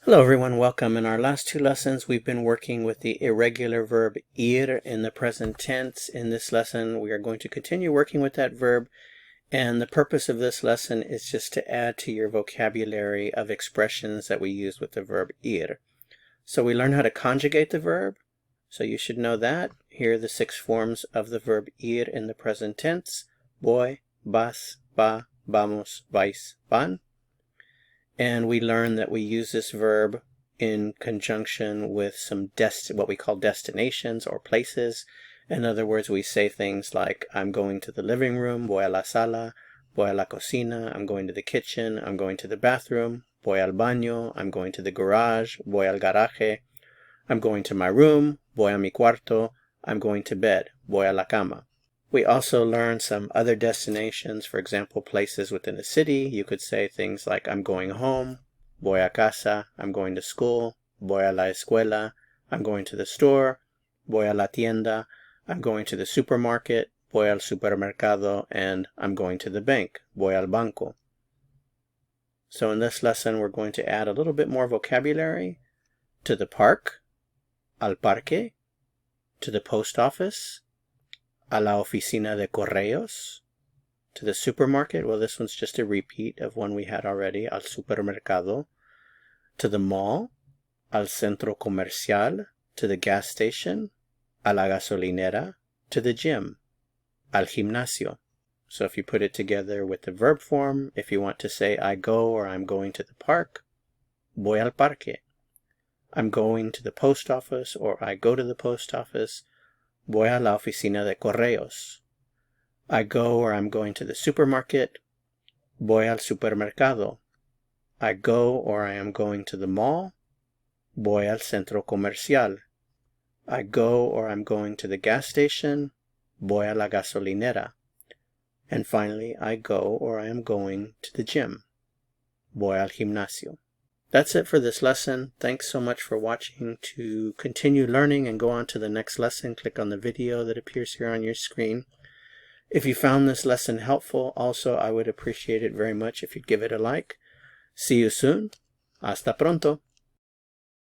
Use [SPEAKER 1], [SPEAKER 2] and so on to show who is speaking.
[SPEAKER 1] Hello everyone, welcome. In our last two lessons we've been working with the irregular verb ir in the present tense. In this lesson we are going to continue working with that verb, and the purpose of this lesson is just to add to your vocabulary of expressions that we use with the verb ir. So we learn how to conjugate the verb, so you should know that. Here are the 6 forms of the verb ir in the present tense: voy, vas, va, vamos, vais, van. And we learn that we use this verb in conjunction with some what we call destinations or places. In other words, we say things like, I'm going to the living room, voy a la sala, voy a la cocina, I'm going to the kitchen, I'm going to the bathroom, voy al baño, I'm going to the garage, voy al garaje, I'm going to my room, voy a mi cuarto, I'm going to bed, voy a la cama. We also learn some other destinations, for example, places within a city. You could say things like, I'm going home, voy a casa, I'm going to school, voy a la escuela, I'm going to the store, voy a la tienda, I'm going to the supermarket, voy al supermercado, and I'm going to the bank, voy al banco. So in this lesson, we're going to add a little bit more vocabulary. To the park, al parque, to the post office, a la oficina de correos, to the supermarket. Well, this one's just a repeat of one we had already, al supermercado, to the mall, al centro comercial, to the gas station, a la gasolinera, to the gym, al gimnasio. So if you put it together with the verb form, if you want to say I go or I'm going to the park, voy al parque. I'm going to the post office or I go to the post office, voy a la oficina de correos. I go or I'm going to the supermarket, voy al supermercado. I go or I am going to the mall, voy al centro comercial. I go or I'm going to the gas station, voy a la gasolinera. And finally, I go or I am going to the gym, voy al gimnasio. That's it for this lesson. Thanks so much for watching. To continue learning and go on to the next lesson, click on the video that appears here on your screen. If you found this lesson helpful, also I would appreciate it very much if you'd give it a like. See you soon. Hasta pronto.